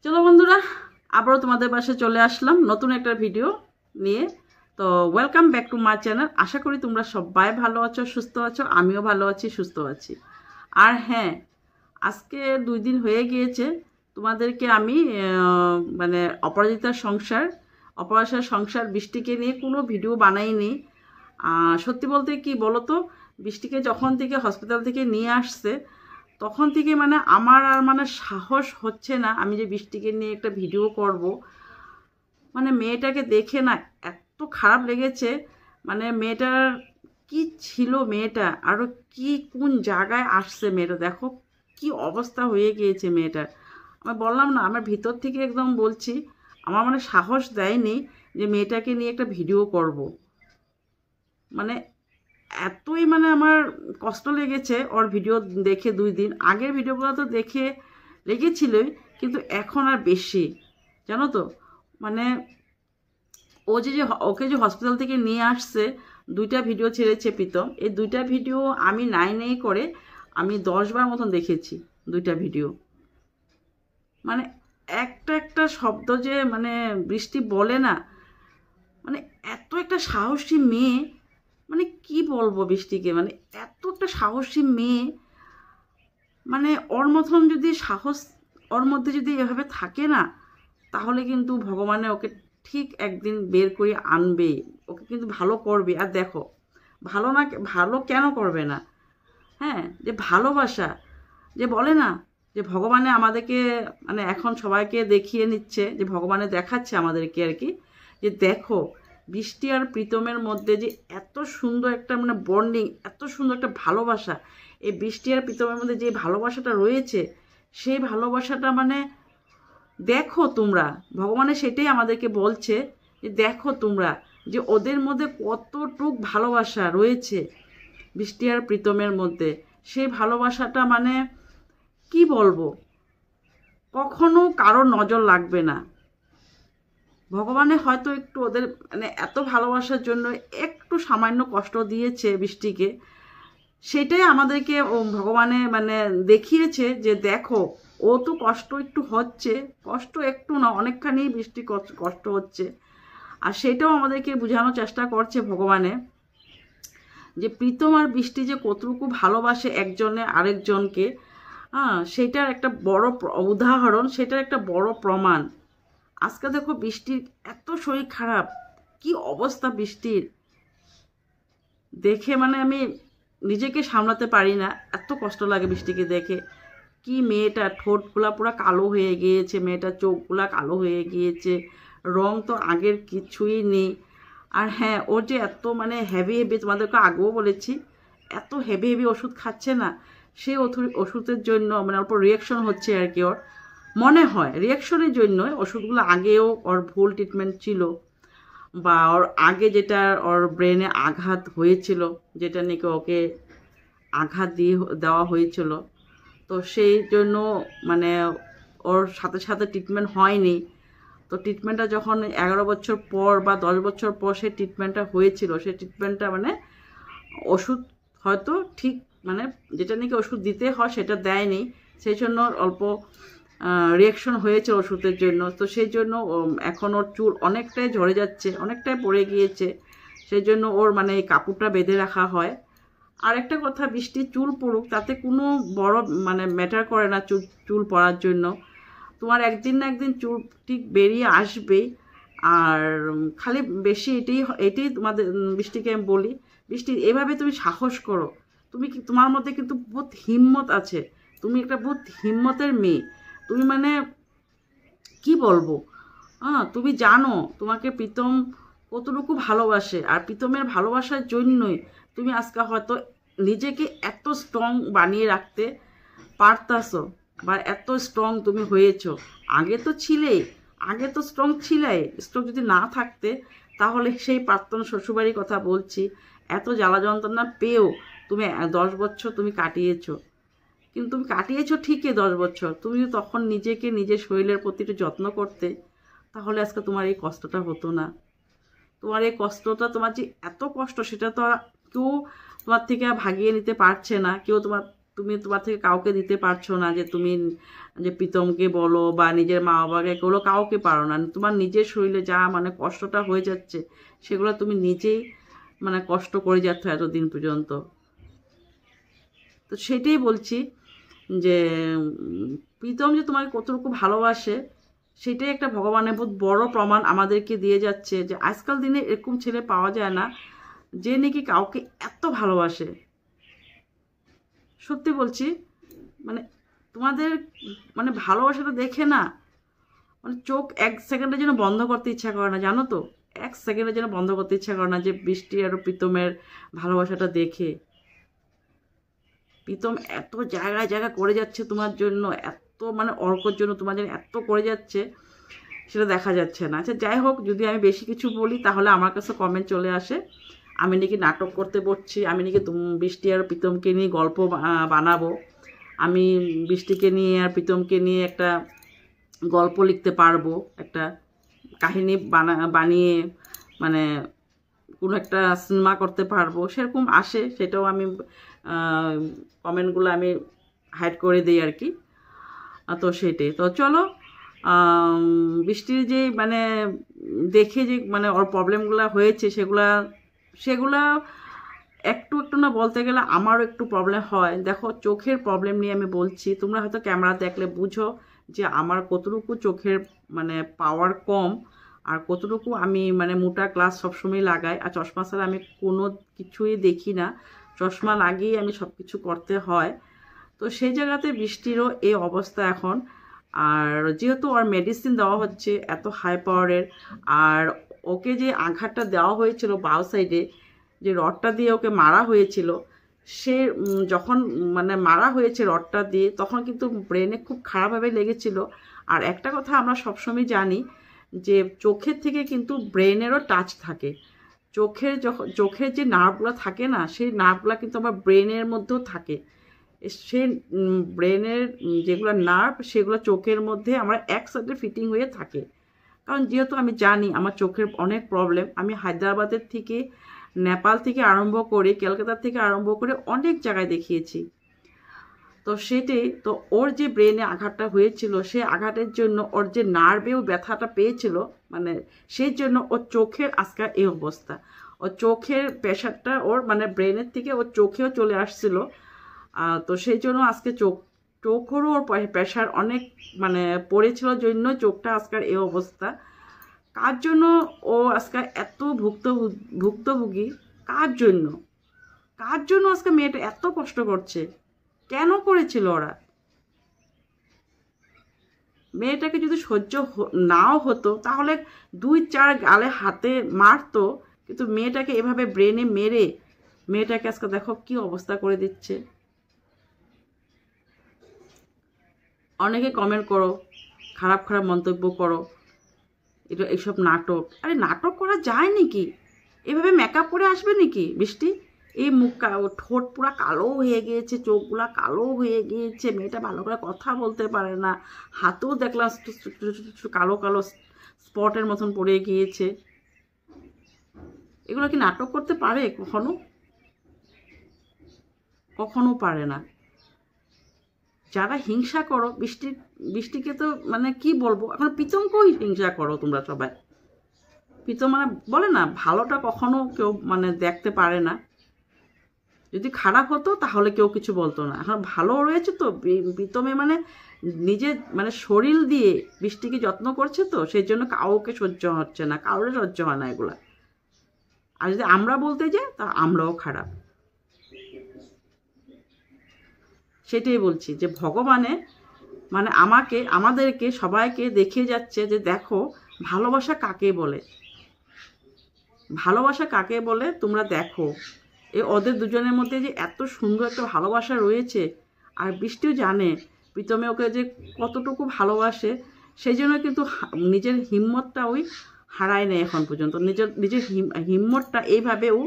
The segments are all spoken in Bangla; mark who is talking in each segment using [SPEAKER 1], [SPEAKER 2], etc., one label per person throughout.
[SPEAKER 1] চলো বন্ধুরা, আবারও তোমাদের পাশে চলে আসলাম নতুন একটা ভিডিও নিয়ে। তো welcome back to my channel. আশা করি তোমরা সবাই ভালো আছো, সুস্থ আছো। আমিও ভালো আছি, সুস্থ আছি। আর হ্যাঁ, আজকে 2 দিন হয়ে গিয়েছে তোমাদেরকে আমি মানে অপরাজিতার সংসার বৃষ্টিকে নিয়ে কোনো ভিডিও বানাইনি। সত্যি বলতে কি বলো তো, বৃষ্টিকে যখন থেকে হসপিটাল থেকে নিয়ে আসছে তখন থেকে মানে আমার আর মানে সাহস হচ্ছে না আমি যে বৃষ্টিকে নিয়ে একটা ভিডিও করব। মানে মেয়েটাকে দেখে না এত খারাপ লেগেছে। মানে মেয়েটার কি ছিল, মেয়েটা আরও কি কোন জায়গায় আসছে মেয়েটা, দেখো কি অবস্থা হয়ে গিয়েছে মেয়েটার। আমি বললাম না, আমার ভিতর থেকে একদম বলছি, আমার মানে সাহস দেয়নি যে মেয়েটাকে নিয়ে একটা ভিডিও করব। মানে এতই মানে আমার কষ্ট লেগেছে ওর ভিডিও দেখে। 2 দিন আগের ভিডিওগুলো তো দেখে লেগেছিলই, কিন্তু এখন আর বেশি, জানো তো। মানে ওকে যে হসপিটাল থেকে নিয়ে আসছে, 2টা ভিডিও ছেড়েছে প্রীতম। এই 2টা ভিডিও আমি নাই করে আমি 10বার মতন দেখেছি 2টা ভিডিও। মানে একটা একটা শব্দ যে মানে বৃষ্টি বলে না, মানে এত একটা সাহসী মেয়ে, মানে কি বলবো বৃষ্টিকে, মানে এত একটা সাহসী মেয়ে। মানে ওর মতন যদি সাহস ওর মধ্যে যদি এভাবে থাকে না, তাহলে কিন্তু ভগবানে ওকে ঠিক একদিন বের করে আনবে, ওকে কিন্তু ভালো করবে। আর দেখো, ভালো না, ভালো কেন করবে না? হ্যাঁ, যে ভালোবাসা, যে বলে না যে ভগবানে আমাদেরকে মানে এখন সবাইকে দেখিয়ে নিচ্ছে, যে ভগবানে দেখাচ্ছে আমাদেরকে আর কি, যে দেখো বৃষ্টি আর প্রীতমের মধ্যে যে এত সুন্দর একটা মানে বন্ডিং, এত সুন্দর একটা ভালোবাসা। এই বৃষ্টি আর প্রীতমের মধ্যে যে ভালোবাসাটা রয়েছে, সেই ভালোবাসাটা মানে দেখো তোমরা, ভগবানে সেটাই আমাদেরকে বলছে যে দেখো তোমরা যে ওদের মধ্যে কতটুক ভালোবাসা রয়েছে, বৃষ্টি আর প্রীতমের মধ্যে। সেই ভালোবাসাটা মানে কি বলবো, কখনো কারো নজর লাগবে না। ভগবানে হয়তো একটু ওদের মানে এত ভালোবাসার জন্য একটু সামান্য কষ্ট দিয়েছে বৃষ্টিকে। সেটাই আমাদেরকে ভগবানে মানে দেখিয়েছে যে দেখো, ও তো কষ্ট একটু হচ্ছে, কষ্ট একটু না অনেকখানি বৃষ্টি কষ্ট হচ্ছে। আর সেটাও আমাদেরকে বোঝানোর চেষ্টা করছে ভগবানে, যে প্রীতম আর বৃষ্টি যে কতটুকু ভালোবাসে একজনে আরেকজনকে। সেটার একটা বড় উদাহরণ, সেটার একটা বড় প্রমাণ। আজকে দেখো বৃষ্টির এত শরীর খারাপ, কি অবস্থা বৃষ্টির, দেখে মানে আমি নিজেকে সামলাতে পারি না, এত কষ্ট লাগে বৃষ্টিকে দেখে। কি মেয়েটা ঠোঁটগুলা পুরো কালো হয়ে গিয়েছে, মেয়েটার চোখগুলা কালো হয়ে গিয়েছে, রং তো আগের কিছুই নেই। আর হ্যাঁ, ওর যে এত মানে হেভি তোমাদেরকে আগেও বলেছি, এত হেভি ওষুধ খাচ্ছে না, সেই ওষুধের জন্য মানে অল্প রিয়াকশন হচ্ছে আর কি। ওর মনে হয় রিয়াকশনের জন্য ওষুধগুলো আগেও ওর ভুল ট্রিটমেন্ট ছিল, বা ওর আগে যেটা ওর ব্রেনে আঘাত হয়েছিল, যেটা নাকি ওকে আঘাত দেওয়া হয়েছিল, তো সেই জন্য মানে ওর সাথে সাথে ট্রিটমেন্ট হয়নি। তো ট্রিটমেন্টটা যখন 11 বছর পর বা 10 বছর পর সেই ট্রিটমেন্টটা হয়েছিল, সেই ট্রিটমেন্টটা মানে ওষুধ হয়তো ঠিক মানে যেটা নাকি ওষুধ দিতে হয় সেটা দেয়নি, সেই জন্য অল্প রিয়াকশন হয়েছে ওষুধের জন্য। তো সেই জন্য এখন ওর চুল অনেকটাই ঝরে যাচ্ছে, অনেকটাই পড়ে গিয়েছে। সেই জন্য ওর মানে এই কাপড়টা বেঁধে রাখা হয়। আর একটা কথা, বৃষ্টি চুল পড়ুক তাতে কোনো বড় মানে ম্যাটার করে না চুল পড়ার জন্য। তোমার একদিন না একদিন চুল ঠিক বেরিয়ে আসবেই। আর খালি বেশি এটাই তোমাদের বৃষ্টিকে আমি বলি, বৃষ্টি এভাবে তুমি সাহস করো। তোমার মধ্যে কিন্তু বহুত হিম্মত আছে, তুমি একটা বহুত হিম্মতের মেয়ে। তুমি মানে কি বলবো, তুমি জানো তোমাকে প্রীতম কতটুকু ভালোবাসে, আর প্রীতমের ভালোবাসার জন্যই তুমি আজকে হয়তো নিজেকে এত স্ট্রং বানিয়ে রাখতে পারতাছো, বা এত স্ট্রং তুমি হয়েছো। আগে তো ছিলেই, আগে তো স্ট্রং ছিলাই। স্ট্রং যদি না থাকতে, তাহলে সেই প্রাক্তন শ্বশুরবাড়ির কথা বলছি, এত জ্বালা যন্ত্রণা পেয়েও তুমি 10 বছর তুমি কাটিয়েছো। কিন্তু তুমি কাটিয়েছো ঠিকই 10 বছর, তুমি তখন নিজেকে নিজের শরীরের প্রতি একটু যত্ন করতে, তাহলে আজকে তোমার এই কষ্টটা হতো না। তোমার এই কষ্টটা, তোমার যে এত কষ্ট, সেটা তো আর কেউ তোমার থেকে ভাগিয়ে নিতে পারছে না, কেউ তোমার তুমি তোমার থেকে কাউকে দিতে পারছো না, যে তুমি যে প্রীতমকে বলো বা নিজের মা বাবাকে বলো, কাউকে পারো না। তোমার নিজের শরীরে যা মানে কষ্টটা হয়ে যাচ্ছে সেগুলো তুমি নিজেই মানে কষ্ট করে যাচ্ছ এতদিন পর্যন্ত। তো সেটাই বলছি যে প্রীতম যে তোমাকে কতটুকু ভালোবাসে সেটাই একটা ভগবানের বহুত বড় প্রমাণ আমাদেরকে দিয়ে যাচ্ছে, যে আজকাল দিনে এরকম ছেলে পাওয়া যায় না যে নাকি কাউকে এত ভালোবাসে। সত্যি বলছি, মানে তোমাদের মানে ভালোবাসাটা দেখে না মানে চোখ এক সেকেন্ডের জন্য বন্ধ করতে ইচ্ছা করে না, জানো তো? এক সেকেন্ডের জন্য বন্ধ করতে ইচ্ছা করে না যে বৃষ্টি আর প্রীতমের ভালোবাসাটা দেখে। প্রীতম এত জায়গায় জায়গা করে যাচ্ছে তোমার জন্য, এত মানে অর্কর জন্য তোমার জন্য এত করে যাচ্ছে, সেটা দেখা যাচ্ছে না। আচ্ছা যাই হোক, যদি আমি বেশি কিছু বলি তাহলে আমার কাছে কমেন্ট চলে আসে আমি নাকি নাটক করতে বসছি, আমি নাকি বৃষ্টি আর প্রীতমকে নিয়ে গল্প বানাবো, আমি বৃষ্টিকে নিয়ে আর প্রীতমকে নিয়ে একটা গল্প লিখতে পারবো, একটা কাহিনী বানিয়ে মানে কোনো একটা সিনেমা করতে পারবো, সেরকম আসে। সেটাও আমি কমেন্টগুলো আমি হাইড করে দিই আর কি। তো সেটাই। তো চলো, বৃষ্টির যে মানে দেখে যে মানে ওর প্রবলেমগুলো হয়েছে সেগুলা একটু একটু না বলতে গেলে আমারও একটু প্রবলেম হয়। দেখো, চোখের প্রবলেম নিয়ে আমি বলছি, তোমরা হয়তো ক্যামেরা দেখলে বুঝো যে আমার কতটুকু চোখের মানে পাওয়ার কম, আর কতটুকু আমি মানে মোটা গ্লাস সবসময় লাগাই, আর চশমা ছাড়া আমি কোনো কিছুই দেখি না, চশমা লাগিয়ে আমি সব কিছু করতে হয়। তো সেই জায়গাতে বৃষ্টিরও এই অবস্থা এখন। আর যেহেতু ওর মেডিসিন দেওয়া হচ্ছে এত হাই পাওয়ারের, আর ওকে যে আঘাতটা দেওয়া হয়েছিল বাউ সাইডে, যে রডটা দিয়ে ওকে মারা হয়েছিল, সে যখন মানে মারা হয়েছে রডটা দিয়ে, তখন কিন্তু ব্রেনে খুব খারাপভাবে লেগেছিল। আর একটা কথা আমরা সবসময় জানি যে চোখের থেকে কিন্তু ব্রেনেরও টাচ থাকে। চোখের যে নার্ভগুলো থাকে না, সেই নার্ভগুলো কিন্তু আমার ব্রেনের মধ্যেও থাকে। সে ব্রেনের যেগুলো নার্ভ সেগুলো চোখের মধ্যে আমার একসাথে ফিটিং হয়ে থাকে। কারণ যেহেতু আমি জানি আমার চোখের অনেক প্রবলেম, আমি হায়দ্রাবাদের থেকে, নেপাল থেকে আরম্ভ করে, কলকাতা থেকে আরম্ভ করে অনেক জায়গায় দেখিয়েছি। তো সেটাই তো, ওর যে ব্রেনে আঘাতটা হয়েছিল, সেই আঘাতের জন্য ওর যে নার্ভেও ব্যথাটা পেয়েছিল, মানে সেই জন্য ওর চোখের আজকাল এই অবস্থা। ওর চোখের প্রেশারটা ওর মানে ব্রেনের থেকে ওর চোখেও চলে আসছিল। তো সেই জন্য আজকে চোখেরও ওর প্রেশার অনেক মানে পড়েছিল, জন্য চোখটা আজকাল এই অবস্থা। কার জন্য ও আজকে এত ভুক্তভোগী? কার জন্য আজকে মেয়েটা এত কষ্ট করছে? কেন করেছিল ওরা? মেয়েটাকে যদি সহ্য নাও হতো তাহলে 2-4 গালে হাতে মারতো, কিন্তু মেয়েটাকে এভাবে ব্রেনে মেরে মেয়েটাকে আজকে দেখো কি অবস্থা করে দিচ্ছে। অনেকে কমেন্ট করো, খারাপ খারাপ মন্তব্য করো, এটা এইসব নাটক। আরে নাটক করা যায় নাকি? এভাবে মেকআপ করে আসবে নাকি বৃষ্টি? এই মুখ ঠোঁট পুরো কালো হয়ে গিয়েছে, চোখগুলা কালো হয়ে গিয়েছে, মেয়েটা ভালো করে কথা বলতে পারে না, হাতেও দেখলাম কালো কালো স্পটের মতন পড়ে গিয়েছে। এগুলো কি নাটক করতে পারে কখনো? কখনো পারে না। যারা হিংসা করো বৃষ্টিকে তো মানে কি বলবো, এখন প্রীতমকেও হিংসা করো তোমরা সবাই। প্রীতম মানে বলে না, ভালোটা কখনো কেউ মানে দেখতে পারে না। যদি খারাপ হতো তাহলে কেউ কিছু বলতো না। এখন ভালো রয়েছে তো প্রীতমে, মানে নিজের মানে শরীর দিয়ে বৃষ্টিকে যত্ন করছে, তো সেই জন্য কাউকে সহ্য হচ্ছে না, কাউরে সহ্য হয় না এগুলা। আর যদি আমরা বলতে যাই তা আমরাও খারাপ। সেটাই বলছি যে ভগবানে মানে আমাদেরকে সবাইকে দেখিয়ে যাচ্ছে যে দেখো ভালোবাসা কাকে বলে, তোমরা দেখো। ওদের দুজনের মধ্যে যে এত সুন্দর একটা ভালোবাসা রয়েছে, আর বৃষ্টিও জানে প্রীতমে ওকে যে কতটুকু ভালোবাসে, সেই জন্য কিন্তু নিজের হিম্মতটা ওই হারায় নেয় এখন পর্যন্ত। নিজের হিম্মতটা এইভাবে ও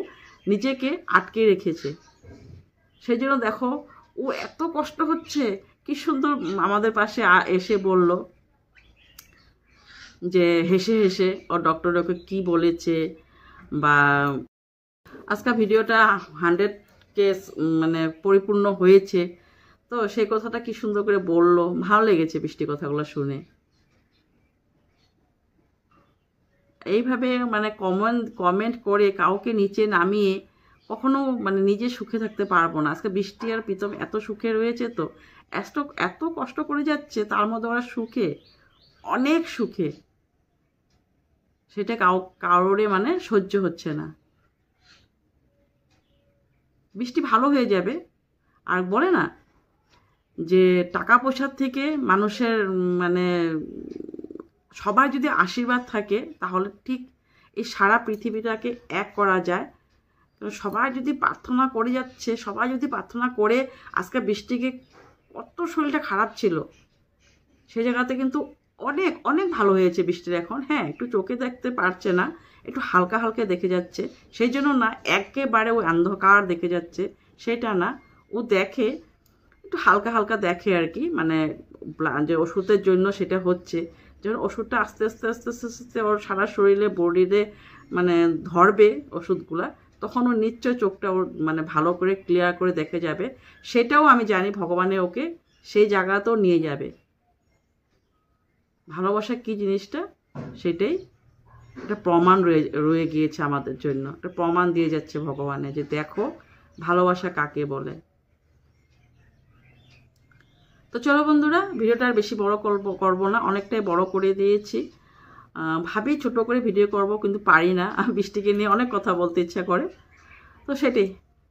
[SPEAKER 1] নিজেকে আটকে রেখেছে। সেই জন্য দেখো ও এত কষ্ট হচ্ছে, কি সুন্দর আমাদের পাশে এসে বলল যে হেসে হেসে ওর ডক্টর ওকে কী বলেছে। বা আজকে ভিডিওটা 100K মানে পরিপূর্ণ হয়েছে, তো সেই কথাটা কি সুন্দর করে বললো, ভালো লেগেছে বৃষ্টি কথাগুলো শুনে। এইভাবে মানে কমেন্ট করে কাউকে নিচে নামিয়ে কখনো মানে নিজে সুখে থাকতে পারবো না। আজকে বৃষ্টি আর প্রীতম এত সুখে রয়েছে, তো এত এত কষ্ট করে যাচ্ছে, তার মধ্যে ওরা সুখে, অনেক সুখে, সেটা কারোরে মানে সহ্য হচ্ছে না। বৃষ্টি ভালো হয়ে যাবে। আর বলে না যে টাকা পয়সার থেকে মানুষের মানে সবার যদি আশীর্বাদ থাকে তাহলে ঠিক এই সারা পৃথিবীটাকে এক করা যায়। সবাই যদি প্রার্থনা করে যাচ্ছে, সবাই যদি প্রার্থনা করে, আজকে বৃষ্টিকে কত শরীরটা খারাপ ছিল, সেই জায়গাতে কিন্তু অনেক অনেক ভালো হয়েছে বৃষ্টির এখন। হ্যাঁ, একটু চোখে দেখতে পারছে না, একটু হালকা হালকা দেখে যাচ্ছে, সেই জন্য না একেবারে ওই অন্ধকার দেখে যাচ্ছে সেটা না, ও দেখে একটু হালকা হালকা দেখে আর কি, মানে যে ওষুধের জন্য সেটা হচ্ছে, যখন ওষুধটা আস্তে আস্তে আস্তে আস্তে আস্তে ওর সারা শরীরে বডিতে মানে ধরবে ওষুধগুলা, তখন ও নিশ্চয় চোখটা ওর মানে ভালো করে ক্লিয়ার করে দেখে যাবে। সেটাও আমি জানি ভগবানে ওকে সেই জায়গাতেও নিয়ে যাবে। ভালোবাসা কী জিনিসটা সেটাই একটা প্রমাণ রয়ে গিয়েছে আমাদের জন্য, একটা প্রমাণ দিয়ে যাচ্ছে ভগবানে যে দেখো ভালোবাসা কাকে বলে। তো চলো বন্ধুরা, ভিডিওটা আর বেশি বড় করবো না, অনেকটাই বড় করে দিয়েছি। ভাবি ছোট করে ভিডিও করব, কিন্তু পারি না, বৃষ্টিকে নিয়ে অনেক কথা বলতে ইচ্ছা করে, তো সেটাই।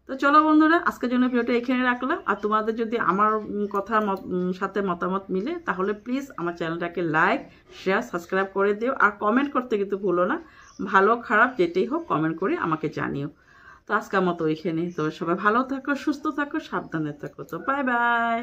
[SPEAKER 1] তো চলো বন্ধুরা, আজকের জন্য ভিডিওটা এখানে রাখলাম। আর তোমাদের যদি আমার কথার সাথে মতামত মিলে তাহলে প্লিজ আমার চ্যানেলটাকে লাইক, শেয়ার, সাবস্ক্রাইব করে দিও। আর কমেন্ট করতে কিন্তু ভুলো না, ভালো খারাপ যেটাই হোক কমেন্ট করে আমাকে জানিও। তো আজকের মতো এখানে, তো সবাই ভালো থাকো, সুস্থ থাকো, সাবধানে থাকো। তো বাই বাই।